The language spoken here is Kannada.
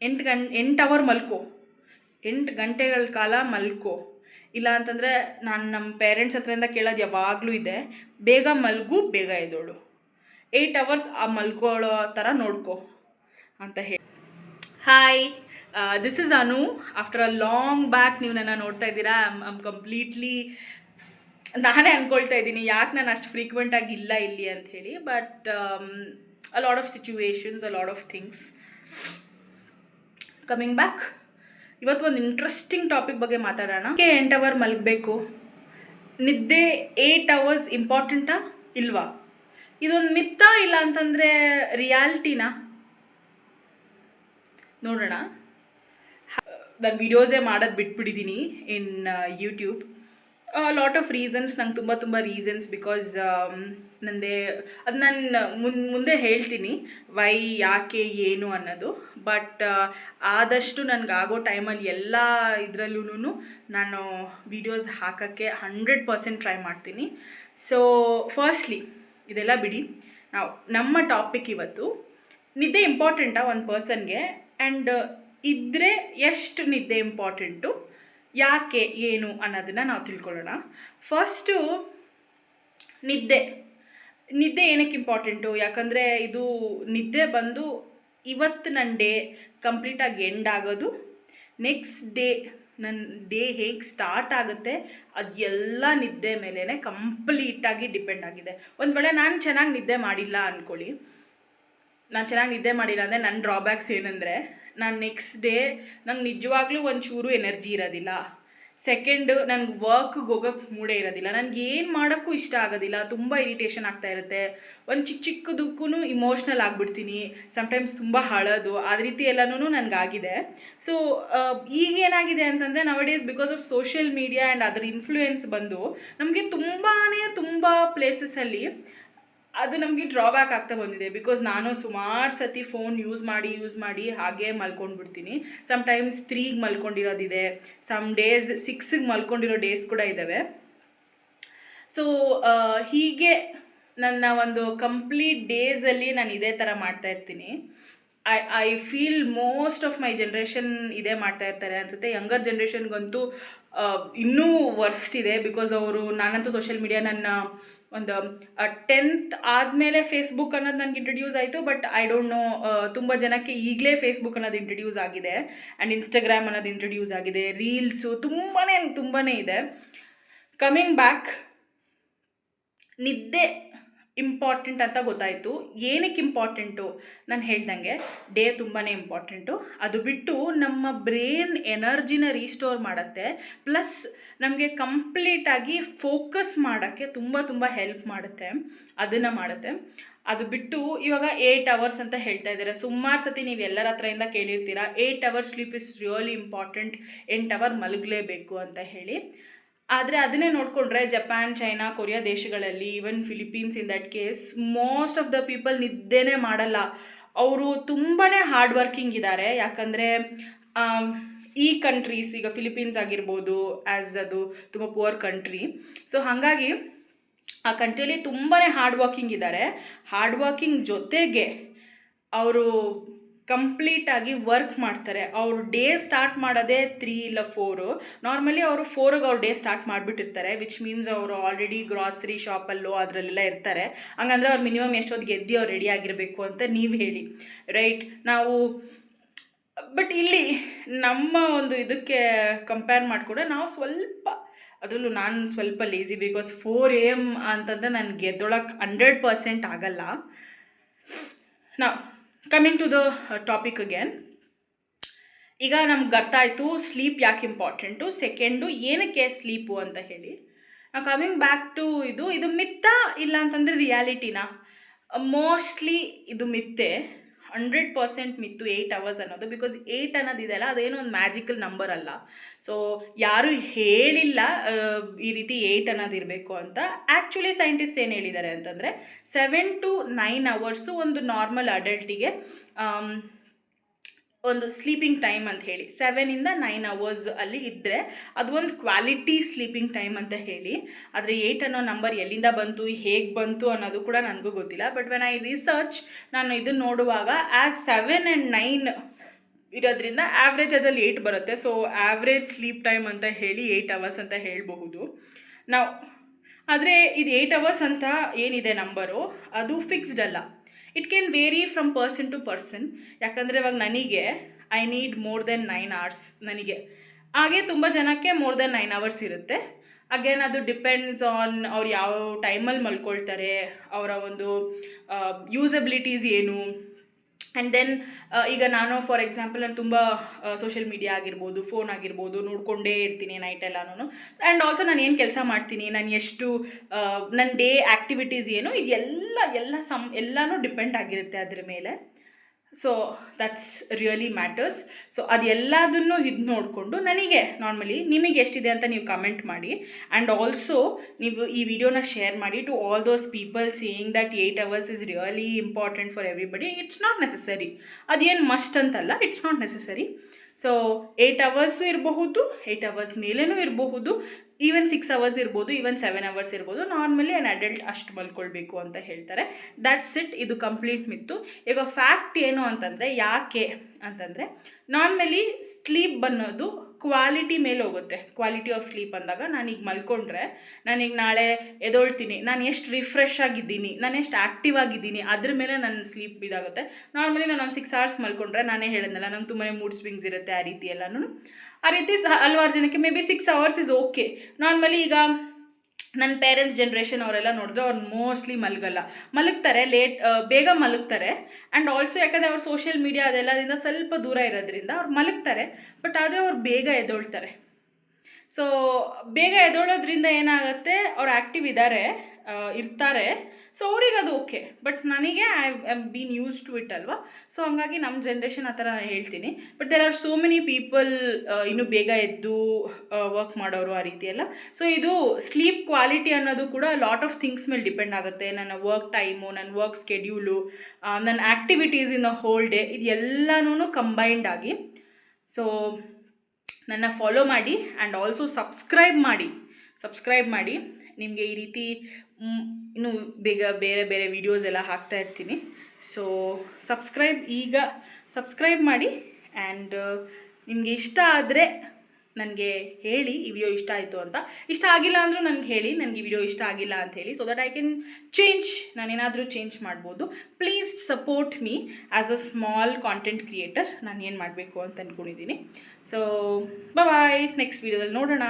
8 ಅವರ್ ಮಲ್ಕೋ, 8 ಗಂಟೆಗಳ ಕಾಲ ಮಲ್ಕೋ. ಇಲ್ಲ ಅಂತಂದರೆ ನಾನು ನಮ್ಮ ಪೇರೆಂಟ್ಸ್ ಹತ್ರದಿಂದ ಕೇಳೋದು ಯಾವಾಗಲೂ ಇದೆ, ಬೇಗ ಮಲ್ಗು, ಬೇಗ ಎದ್ದೋಳು, 8 ಅವರ್ಸ್ ಆ ಮಲ್ಕೊಳ್ಳೋ ಥರ ನೋಡ್ಕೋ ಅಂತ ಹೇಳಿ. Hi, this is Anu. After a long back ನೀವು ನನ್ನ ನೋಡ್ತಾ ಇದ್ದೀರಾ. ಐಮ್ ಕಂಪ್ಲೀಟ್ಲಿ, ನಾನೇ ಅಂದ್ಕೊಳ್ತಾ ಇದ್ದೀನಿ ಯಾಕೆ ನಾನು ಅಷ್ಟು ಫ್ರೀಕ್ವೆಂಟಾಗಿ ಇಲ್ಲ ಇಲ್ಲಿ ಅಂತ ಹೇಳಿ. But a lot of situations, a lot of things coming back. ಇವತ್ತು ಒಂದು ಇಂಟ್ರೆಸ್ಟಿಂಗ್ ಟಾಪಿಕ್ ಬಗ್ಗೆ ಮಾತಾಡೋಣ. 8 ಅವರ್ ಮಲಗಬೇಕು, ನಿದ್ದೆ 8 ಅವರ್ಸ್ ಇಂಪಾರ್ಟೆಂಟಾ ಇಲ್ವಾ? ಇದೊಂದು ಮಿತ್ತಾ ಇಲ್ಲ ಅಂತಂದರೆ ರಿಯಾಲಿಟಿನಾ? ನೋಡೋಣ. ನಾನು ವಿಡಿಯೋಸೇ ಮಾಡೋದು ಬಿಟ್ಬಿಟ್ಟಿದ್ದೀನಿ in YouTube. Lot of reasons, ನಂಗೆ ತುಂಬ ರೀಸನ್ಸ್, ಬಿಕಾಸ್ ನಂದೇ ಅದು ನಾನು ಮುಂದೆ ಹೇಳ್ತೀನಿ ವೈ, ಯಾಕೆ, ಏನು ಅನ್ನೋದು. ಬಟ್ ಆದಷ್ಟು ನನಗಾಗೋ ಟೈಮಲ್ಲಿ ಎಲ್ಲ ಇದರಲ್ಲೂ ನಾನು ವೀಡಿಯೋಸ್ ಹಾಕೋಕ್ಕೆ 100% ಟ್ರೈ ಮಾಡ್ತೀನಿ. ಸೊ ಫಸ್ಟ್ಲಿ ಇದೆಲ್ಲ ಬಿಡಿ, ನಮ್ಮ ಟಾಪಿಕ್ ಇವತ್ತು ನಿದ್ದೆ ಇಂಪಾರ್ಟೆಂಟಾ ಒಂದು ಪರ್ಸನ್ಗೆ, ಆ್ಯಂಡ್ ಇದ್ದರೆ ಎಷ್ಟು ನಿದ್ದೆ ಇಂಪಾರ್ಟೆಂಟು, ಯಾಕೆ, ಏನು ಅನ್ನೋದನ್ನು ನಾವು ತಿಳ್ಕೊಳ್ಳೋಣ. ಫಸ್ಟು ನಿದ್ದೆ ಏನಕ್ಕೆ ಇಂಪಾರ್ಟೆಂಟು? ಯಾಕಂದರೆ ಇದು ನಿದ್ದೆ ಬಂದು ಇವತ್ತು ನನ್ನ ಡೇ ಕಂಪ್ಲೀಟಾಗಿ ಎಂಡ್ ಆಗೋದು, ನೆಕ್ಸ್ಟ್ ಡೇ ನನ್ನ ಡೇ ಹೇಗೆ ಸ್ಟಾರ್ಟ್ ಆಗುತ್ತೆ ಅದು ಎಲ್ಲ ನಿದ್ದೆ ಮೇಲೇ ಕಂಪ್ಲೀಟಾಗಿ ಡಿಪೆಂಡ್ ಆಗಿದೆ. ಒಂದು ವೇಳೆ ನಾನು ಚೆನ್ನಾಗಿ ನಿದ್ದೆ ಮಾಡಿಲ್ಲ ಅಂದ್ಕೊಳ್ಳಿ, ನಾನು ಚೆನ್ನಾಗಿ ನಿದ್ದೆ ಮಾಡಿಲ್ಲ ಅಂದರೆ ನನ್ನ ಡ್ರಾಬ್ಯಾಕ್ಸ್ ಏನಂದರೆ, ನಾನು ನೆಕ್ಸ್ಟ್ ಡೇ ನಂಗೆ ನಿಜವಾಗ್ಲೂ ಒಂಚೂರು ಎನರ್ಜಿ ಇರೋದಿಲ್ಲ. ಸೆಕೆಂಡು, ನನಗೆ ವರ್ಕ್ಗೆ ಹೋಗೋಕ್ಕೆ ಮೂಡೇ ಇರೋದಿಲ್ಲ, ನನಗೆ ಏನು ಮಾಡೋಕ್ಕೂ ಇಷ್ಟ ಆಗೋದಿಲ್ಲ, ತುಂಬ ಇರಿಟೇಷನ್ ಆಗ್ತಾ ಇರುತ್ತೆ. ಒಂದು ಚಿಕ್ಕದಕ್ಕೂ ಇಮೋಷ್ನಲ್ ಆಗಿಬಿಡ್ತೀನಿ, ಸಮ್ಟೈಮ್ಸ್ ತುಂಬ ಅಳೋದು, ಆ ರೀತಿ ಎಲ್ಲನೂ ನನಗಾಗಿದೆ. ಸೊ ಈಗೇನಾಗಿದೆ ಅಂತಂದರೆ nowadays because of social media and ಅದರ ಇನ್ಫ್ಲೂಯೆನ್ಸ್ ಬಂದು ನಮಗೆ ತುಂಬ ಪ್ಲೇಸಸಲ್ಲಿ ಅದು ನಮಗೆ ಡ್ರಾಬ್ಯಾಕ್ ಆಗ್ತಾ ಬಂದಿದೆ. ಬಿಕಾಸ್ ನಾನು ಸುಮಾರು ಸತಿ ಫೋನ್ ಯೂಸ್ ಮಾಡಿ ಹಾಗೆ ಮಲ್ಕೊಂಡ್ಬಿಡ್ತೀನಿ. ಸಮ್ಟೈಮ್ಸ್ 3ಗೆ ಮಲ್ಕೊಂಡಿರೋದಿದೆ, ಸಮ್ ಡೇಸ್ 6ಗೆ ಮಲ್ಕೊಂಡಿರೋ ಡೇಸ್ ಕೂಡ ಇದ್ದಾವೆ. ಸೊ ಹೀಗೆ ನನ್ನ ಒಂದು ಕಂಪ್ಲೀಟ್ ಡೇಸಲ್ಲಿ ನಾನು ಇದೇ ಥರ ಮಾಡ್ತಾಯಿರ್ತೀನಿ. I feel most of my generation ಇದೇ ಮಾಡ್ತಾ ಇರ್ತಾರೆ ಅನಿಸುತ್ತೆ. ಯಂಗರ್ ಜನ್ರೇಷನ್ಗಂತೂ ಇನ್ನೂ ವರ್ಸ್ಟ್ ಇದೆ, ಬಿಕಾಸ್ ಅವರು, ನಾನಂತೂ ಸೋಷಿಯಲ್ ಮೀಡಿಯಾ ನನ್ನ ಒಂದು 10th ಆದಮೇಲೆ ಫೇಸ್ಬುಕ್ ಅನ್ನೋದು ನನಗೆ ಇಂಟ್ರಡ್ಯೂಸ್ ಆಯಿತು. ಬಟ್ ಐ ಡೋಂಟ್ ನೋ, ತುಂಬ ಜನಕ್ಕೆ ಈಗಲೇ ಫೇಸ್ಬುಕ್ ಅನ್ನೋದು ಇಂಟ್ರಡ್ಯೂಸ್ ಆಗಿದೆ, ಆ್ಯಂಡ್ ಇನ್ಸ್ಟಾಗ್ರಾಮ್ ಅನ್ನೋದು ಇಂಟ್ರಡ್ಯೂಸ್ ಆಗಿದೆ, ರೀಲ್ಸು ತುಂಬಾ ಇದೆ. ಕಮಿಂಗ್ ಬ್ಯಾಕ್, ನಿದ್ದೆ ಇಂಪಾರ್ಟೆಂಟ್ ಅಂತ ಗೊತ್ತಾಯಿತು. ಏನಕ್ಕೆ ಇಂಪಾರ್ಟೆಂಟು? ನಾನು ಹೇಳ್ದಂಗೆ ಡೇ ತುಂಬಾ ಇಂಪಾರ್ಟೆಂಟು. ಅದು ಬಿಟ್ಟು ನಮ್ಮ ಬ್ರೈನ್ ಎನರ್ಜಿನ ರೀಸ್ಟೋರ್ ಮಾಡುತ್ತೆ, ಪ್ಲಸ್ ನಮಗೆ ಕಂಪ್ಲೀಟಾಗಿ ಫೋಕಸ್ ಮಾಡೋಕ್ಕೆ ತುಂಬ ಹೆಲ್ಪ್ ಮಾಡುತ್ತೆ, ಅದನ್ನು ಮಾಡುತ್ತೆ. ಅದು ಬಿಟ್ಟು ಇವಾಗ 8 ಅವರ್ಸ್ ಅಂತ ಹೇಳ್ತಾ ಇದ್ದಾರೆ. ಸುಮಾರು ಸತಿ ನೀವು ಎಲ್ಲರ ಹತ್ರದಿಂದ ಕೇಳಿರ್ತೀರ 8 hours sleep is really important, 8 hour ಮಲಗಲೇಬೇಕು ಅಂತ ಹೇಳಿ. ಆದರೆ ಅದನ್ನೇ ನೋಡಿಕೊಂಡ್ರೆ ಜಪಾನ್, ಚೈನಾ, ಕೊರಿಯಾ ದೇಶಗಳಲ್ಲಿ, even Philippines, in that case most of the people ನಿದ್ದೆನೇ ಮಾಡಲ್ಲ. ಅವರು ತುಂಬಾ ಹಾರ್ಡ್ ವರ್ಕಿಂಗ್ ಇದ್ದಾರೆ. ಯಾಕಂದರೆ ಈ ಕಂಟ್ರೀಸ್, ಈಗ ಫಿಲಿಪೀನ್ಸ್ ಆಗಿರ್ಬೋದು, ಆ್ಯಸ್ ಅದು ತುಂಬ ಪುವರ್ ಕಂಟ್ರಿ. ಸೊ ಹಾಗಾಗಿ ಆ ಕಂಟ್ರಿಯಲ್ಲಿ ತುಂಬಾ ಹಾರ್ಡ್ ವರ್ಕಿಂಗ್ ಇದ್ದಾರೆ. ಹಾರ್ಡ್ ವರ್ಕಿಂಗ್ ಜೊತೆಗೆ ಅವರು ಕಂಪ್ಲೀಟಾಗಿ ವರ್ಕ್ ಮಾಡ್ತಾರೆ. ಅವರು ಡೇ ಸ್ಟಾರ್ಟ್ ಮಾಡೋದೇ 3 ಇಲ್ಲ 4. ನಾರ್ಮಲಿ ಅವರು 4ಗೆ ಅವ್ರು ಡೇ ಸ್ಟಾರ್ಟ್ ಮಾಡಿಬಿಟ್ಟಿರ್ತಾರೆ, ವಿಚ್ ಮೀನ್ಸ್ ಅವರು ಆಲ್ರೆಡಿ ಗ್ರಾಸರಿ ಶಾಪಲ್ಲೋ ಅದರಲ್ಲೆಲ್ಲ ಇರ್ತಾರೆ. ಹಂಗಂದ್ರೆ ಅವ್ರು ಮಿನಿಮಮ್ ಎಷ್ಟೊತ್ತಿಗೆ ಎದ್ದು ಅವ್ರು ರೆಡಿ ಆಗಿರಬೇಕು ಅಂತ ನೀವು ಹೇಳಿ, ರೈಟ್? ನಾವು ಬಟ್ ಇಲ್ಲಿ ನಮ್ಮ ಒಂದು ಇದಕ್ಕೆ ಕಂಪೇರ್ ಮಾಡಿಕೊಂಡ್ರೆ ನಾವು ಸ್ವಲ್ಪ, ಅದರಲ್ಲೂ ನಾನು ಸ್ವಲ್ಪ ಲೇಸಿ, ಬಿಕಾಸ್ 4 AM ಅಂತಂದರೆ ನನಗೆ ಎದ್ದೊಳಕ್ಕೆ 100% ಆಗಲ್ಲ. ನಾವು coming to the topic again. ಈಗ ನಮ್ಗೆ ಅರ್ಥ ಆಯಿತು ಸ್ಲೀಪ್ ಯಾಕೆ ಇಂಪಾರ್ಟೆಂಟು, ಸೆಕೆಂಡು ಏನಕ್ಕೆ ಸ್ಲೀಪು ಅಂತ ಹೇಳಿ. ನಾವು ಕಮಿಂಗ್ ಬ್ಯಾಕ್ ಟು ಇದು ಮಿತ್ತಾ ಇಲ್ಲ ಅಂತಂದರೆ ರಿಯಾಲಿಟಿನಾ? ಮೋಸ್ಟ್ಲಿ ಇದು ಮಿತ್ತೆ, 100% ಮಿತ್ತು 8 ಅವರ್ಸ್ ಅನ್ನೋದು. ಬಿಕಾಸ್ 8 ಅನ್ನೋದಿದೆಯಲ್ಲ, ಅದೇನೋ ಒಂದು ಮ್ಯಾಜಿಕಲ್ ನಂಬರ್ ಅಲ್ಲ. ಸೊ ಯಾರೂ ಹೇಳಿಲ್ಲ ಈ ರೀತಿ 8 ಅನ್ನೋದಿರಬೇಕು ಅಂತ. ಆ್ಯಕ್ಚುಲಿ ಸೈಂಟಿಸ್ಟ್ ಏನು ಹೇಳಿದ್ದಾರೆ ಅಂತಂದರೆ 7 to 9 ಅವರ್ಸು ಒಂದು ನಾರ್ಮಲ್ ಅಡಲ್ಟಿಗೆ ಒಂದು ಸ್ಲೀಪಿಂಗ್ ಟೈಮ್ ಅಂತ ಹೇಳಿ. 7 ಇಂದ 9 ಅವರ್ಸ್ ಅಲ್ಲಿ ಇದ್ದರೆ ಅದು ಒಂದು ಕ್ವಾಲಿಟಿ ಸ್ಲೀಪಿಂಗ್ ಟೈಮ್ ಅಂತ ಹೇಳಿ. ಆದರೆ 8 ಅನ್ನೋ ನಂಬರ್ ಎಲ್ಲಿಂದ ಬಂತು, ಹೇಗೆ ಬಂತು ಅನ್ನೋದು ಕೂಡ ನನಗೂ ಗೊತ್ತಿಲ್ಲ. ಬಟ್ ವೆನ್ ಐ ರಿಸರ್ಚ್, ನಾನು ಇದನ್ನು ನೋಡುವಾಗ ಆ್ಯಸ್ 7 and 9 ಇರೋದ್ರಿಂದ ಆ್ಯಾವ್ರೇಜ್ ಅದ್ರಲ್ಲಿ 8 ಬರುತ್ತೆ. ಸೊ ಆ್ಯಾವ್ರೇಜ್ ಸ್ಲೀಪ್ ಟೈಮ್ ಅಂತ ಹೇಳಿ 8 ಅವರ್ಸ್ ಅಂತ ಹೇಳಬಹುದು ನಾವು. ಆದರೆ ಇದು 8 ಅವರ್ಸ್ ಅಂತ ಏನಿದೆ ನಂಬರು, ಅದು ಫಿಕ್ಸ್ಡ್ ಅಲ್ಲ. It can vary from person to person. ಯಾಕಂದರೆ ಇವಾಗ ನನಗೆ I need more than 9 hours ನನಗೆ. ಹಾಗೆ ತುಂಬ ಜನಕ್ಕೆ ಮೋರ್ ದೆನ್ 9 hours ಇರುತ್ತೆ. ಅಗೇನ್ ಅದು ಡಿಪೆಂಡ್ಸ್ ಆನ್ ಅವ್ರು ಯಾವ ಟೈಮಲ್ಲಿ ಮಲ್ಕೊಳ್ತಾರೆ, ಅವರ ಒಂದು ಯೂಸಬಿಲಿಟೀಸ್ ಏನು. ಆ್ಯಂಡ್ ದೆನ್ ಈಗ ನಾನು ಫಾರ್ ಎಕ್ಸಾಂಪಲ್ ನಾನು ತುಂಬ ಸೋಷಿಯಲ್ ಮೀಡಿಯಾ ಆಗಿರ್ಬೋದು, ಫೋನ್ ಆಗಿರ್ಬೋದು ನೋಡಿಕೊಂಡೇ ಇರ್ತೀನಿ ನೈಟೆಲ್ಲನೂ. ಆ್ಯಂಡ್ ಆಲ್ಸೋ ನಾನು ಏನು ಕೆಲಸ ಮಾಡ್ತೀನಿ, ನಾನು ಎಷ್ಟು ನನ್ನ ಡೇ ಆ್ಯಕ್ಟಿವಿಟೀಸ್ ಏನು, ಇದೆಲ್ಲ ಎಲ್ಲನೂ ಡಿಪೆಂಡ್ ಆಗಿರುತ್ತೆ ಅದ್ರ ಮೇಲೆ. So that's really matters. So ಅದೆಲ್ಲದನ್ನು ಇದು ನೋಡಿಕೊಂಡು ನನಗೆ ನಾರ್ಮಲಿ ನಿಮಗೆ ಎಷ್ಟಿದೆ ಅಂತ ನೀವು ಕಮೆಂಟ್ ಮಾಡಿ. ಆ್ಯಂಡ್ ಆಲ್ಸೋ ನೀವು ಈ ವಿಡಿಯೋನ ಶೇರ್ ಮಾಡಿ to all those people saying that 8 hours is really important for everybody. It's not necessary, ಅದೇನು ಮಸ್ಟ್ ಅಂತಲ್ಲ, it's not necessary. So 8 hours ಇರಬಹುದು, 8 hours ಮೇಲೇನೂ ಇರಬಹುದು, ಈವನ್ 6 hours ಇರ್ಬೋದು, ಈವನ್ 7 hours ಇರ್ಬೋದು. ನಾರ್ಮಲಿ ಆ್ಯನ್ ಅಡಲ್ಟ್ ಅಷ್ಟು ಮಲ್ಕೊಳ್ಬೇಕು ಅಂತ ಹೇಳ್ತಾರೆ. That's it. ಇದು ಕಂಪ್ಲೀಟ್ ಮಿತ್ತು. ಈಗ ಫ್ಯಾಕ್ಟ್ ಏನು ಅಂತಂದರೆ, ಯಾಕೆ ಅಂತಂದರೆ ನಾರ್ಮಲಿ ಸ್ಲೀಪ್ ಅನ್ನೋದು ಕ್ವಾಲಿಟಿ ಮೇಲೆ ಹೋಗುತ್ತೆ. ಕ್ವಾಲಿಟಿ ಆಫ್ ಸ್ಲೀಪ್ ಅಂದಾಗ ನಾನೀಗ ಮಲ್ಕೊಂಡ್ರೆ, ನಾನೀಗ ನಾಳೆ ಎದೊಳ್ತೀನಿ, ನಾನು ಎಷ್ಟು ರಿಫ್ರೆಶ್ ಆಗಿದ್ದೀನಿ, ನಾನು ಎಷ್ಟು ಆ್ಯಕ್ಟಿವ್ ಆಗಿದ್ದೀನಿ, ಅದ್ರ ಮೇಲೆ ನನ್ನ ಸ್ಲೀಪ್ ಇದಾಗುತ್ತೆ. ನಾರ್ಮಲಿ ನಾನು ಒಂದು 6 hours ಮಲ್ಕೊಂಡ್ರೆ, ನಾನೇ ಹೇಳಿದ್ನಲ್ಲ ನಂಗೆ ತುಂಬಾ ಮೂಡ್ ಸ್ವಿಂಗ್ಸ್ ಇರುತ್ತೆ, ಆ ರೀತಿ ಎಲ್ಲನೂ. ಆ ರೀತಿ ಹಲವಾರು ಜನಕ್ಕೆ may be 6 hours is okay. Normally ಈಗ ನನ್ನ ಪೇರೆಂಟ್ಸ್ ಜನ್ರೇಷನ್ ಅವರೆಲ್ಲ ನೋಡಿದ್ರೆ ಅವ್ರು ಮೋಸ್ಟ್ಲಿ ಮಲಗ್ತಾರೆ, ಬೇಗ ಮಲಗ್ತಾರೆ. ಆ್ಯಂಡ್ ಆಲ್ಸೋ ಯಾಕಂದರೆ ಅವ್ರು ಸೋಷಿಯಲ್ ಮೀಡಿಯಾ ಅದೆಲ್ಲದಿಂದ ಸ್ವಲ್ಪ ದೂರ ಇರೋದ್ರಿಂದ ಅವ್ರು ಮಲಗ್ತಾರೆ, ಬಟ್ ಆದರೆ ಅವ್ರು ಬೇಗ ಎದ್ದೊಳ್ತಾರೆ. ಸೊ ಬೇಗ ಎದ್ದೊಳೋದ್ರಿಂದ ಏನಾಗುತ್ತೆ, ಅವ್ರು ಆ್ಯಕ್ಟಿವ್ ಇರ್ತಾರೆ. ಸೊ ಅವ್ರಿಗೆ ಅದು ಓಕೆ. ಬಟ್ ನನಗೆ I am been use to it ಅಲ್ವಾ. ಸೊ ಹಂಗಾಗಿ ನಮ್ಮ ಜನ್ರೇಷನ್ ಆ ಥರ ಹೇಳ್ತೀನಿ. But there are so many people ಇನ್ನೂ ಬೇಗ ಎದ್ದು ವರ್ಕ್ ಮಾಡೋರು, ಆ ರೀತಿ ಎಲ್ಲ. ಸೊ ಇದು ಸ್ಲೀಪ್ ಕ್ವಾಲಿಟಿ ಅನ್ನೋದು ಕೂಡ ಲಾಟ್ ಆಫ್ ಥಿಂಗ್ಸ್ ಮೇಲೆ ಡಿಪೆಂಡ್ ಆಗುತ್ತೆ. ನನ್ನ ವರ್ಕ್ ಟೈಮು, ನನ್ನ ವರ್ಕ್ ಸ್ಕೆಡ್ಯೂಲು, ನನ್ನ activities in the whole day, ಇದು ಎಲ್ಲನೂ ಕಂಬೈನ್ಡ್ ಆಗಿ. ಸೊ ನನ್ನ ಫಾಲೋ ಮಾಡಿ ಆ್ಯಂಡ್ ಆಲ್ಸೋ ಸಬ್ಸ್ಕ್ರೈಬ್ ಮಾಡಿ. ನಿಮಗೆ ಈ ರೀತಿ ಇನ್ನೂ ಬೇಗ ಬೇರೆ ಬೇರೆ ವೀಡಿಯೋಸ್ ಎಲ್ಲ ಹಾಕ್ತಾ ಇರ್ತೀನಿ. ಸೊ ಸಬ್ಸ್ಕ್ರೈಬ್ ಮಾಡಿ. ಆ್ಯಂಡ್ ನಿಮಗೆ ಇಷ್ಟ ಆದರೆ ನನಗೆ ಹೇಳಿ ಈ ವಿಡಿಯೋ ಇಷ್ಟ ಆಯಿತು ಅಂತ. ಇಷ್ಟ ಆಗಿಲ್ಲ ಅಂದರೂ ನನಗೆ ಹೇಳಿ, ನನಗೆ ಈ ವಿಡಿಯೋ ಇಷ್ಟ ಆಗಿಲ್ಲ ಅಂತ ಹೇಳಿ. ಸೊ ದಟ್ ಐ ಕ್ಯಾನ್ ನಾನೇನಾದರೂ ಚೇಂಜ್ ಮಾಡ್ಬೋದು. Please support me as a small content creator. ನಾನು ಏನು ಮಾಡಬೇಕು ಅಂತ ಅಂದ್ಕೊಂಡಿದ್ದೀನಿ. ಸೊ ಬಾಯ್, ನೆಕ್ಸ್ಟ್ ವೀಡಿಯೋದಲ್ಲಿ ನೋಡೋಣ.